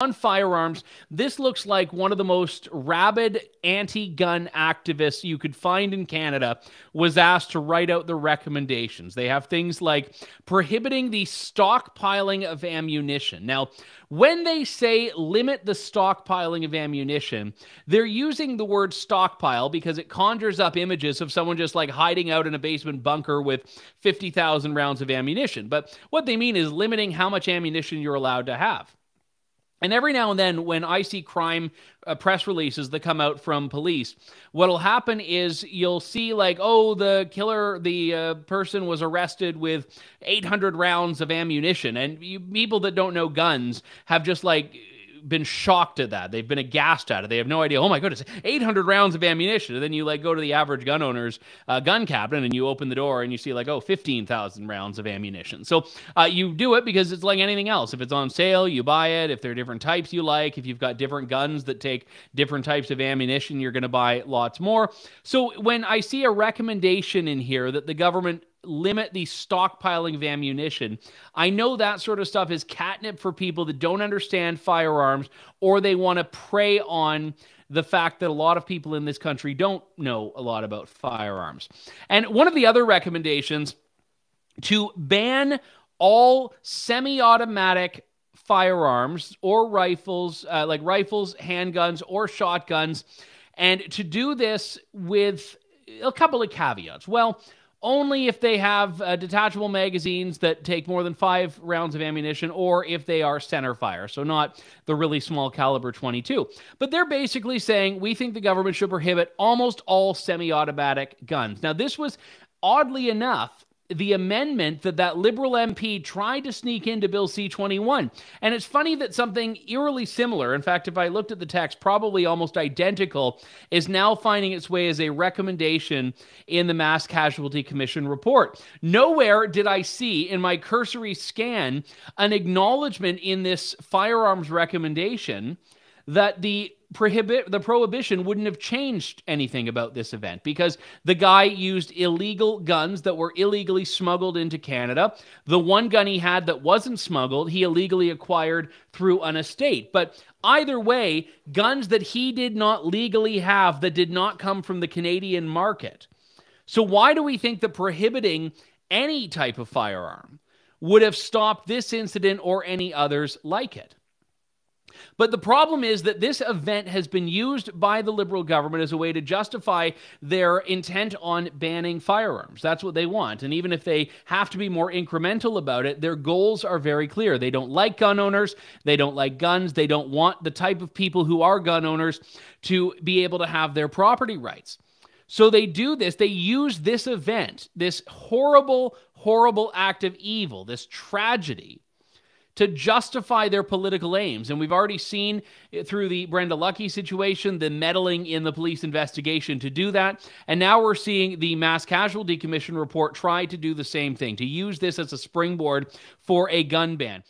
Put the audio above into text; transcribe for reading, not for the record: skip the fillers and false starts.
On firearms, this looks like one of the most rabid anti-gun activists you could find in Canada was asked to write out the recommendations. They have things like prohibiting the stockpiling of ammunition. Now, when they say limit the stockpiling of ammunition, they're using the word stockpile because it conjures up images of someone just like hiding out in a basement bunker with 50,000 rounds of ammunition. But what they mean is limiting how much ammunition you're allowed to have. And every now and then when I see crime press releases that come out from police, what'll happen is you'll see like, oh, the person was arrested with 800 rounds of ammunition. And people that don't know guns have just like been shocked at that. They've been aghast at it. They have no idea. Oh my goodness, 800 rounds of ammunition. And then you like go to the average gun owner's gun cabinet and you open the door and you see like, oh, 15,000 rounds of ammunition. So you do it because it's like anything else. If it's on sale, you buy it. If there are different types you like, if you've got different guns that take different types of ammunition, you're going to buy lots more. So when I see a recommendation in here that the government limit the stockpiling of ammunition, I know that sort of stuff is catnip for people that don't understand firearms, or they want to prey on the fact that a lot of people in this country don't know a lot about firearms. And one of the other recommendations to ban all semi-automatic firearms or rifles, like rifles, handguns, or shotguns, and to do this with a couple of caveats. Well, only if they have detachable magazines that take more than 5 rounds of ammunition, or if they are center fire, so not the really small caliber 22. But they're basically saying we think the government should prohibit almost all semi-automatic guns. Now, this was, oddly enough, the amendment that Liberal MP tried to sneak into Bill C-21. And it's funny that something eerily similar, in fact, if I looked at the text, probably almost identical, is now finding its way as a recommendation in the Mass Casualty Commission report. Nowhere did I see in my cursory scan an acknowledgement in this firearms recommendation that the prohibition wouldn't have changed anything about this event, because the guy used illegal guns that were illegally smuggled into Canada. The one gun he had that wasn't smuggled, he illegally acquired through an estate. But either way, guns that he did not legally have that did not come from the Canadian market. So why do we think that prohibiting any type of firearm would have stopped this incident or any others like it? But the problem is that this event has been used by the Liberal government as a way to justify their intent on banning firearms. That's what they want. And even if they have to be more incremental about it, their goals are very clear. They don't like gun owners. They don't like guns. They don't want the type of people who are gun owners to be able to have their property rights. So they do this. They use this event, this horrible, horrible act of evil, this tragedy, to justify their political aims. And we've already seen through the Brenda Lucki situation, the meddling in the police investigation to do that. And now we're seeing the Mass Casualty Commission report try to do the same thing, to use this as a springboard for a gun ban.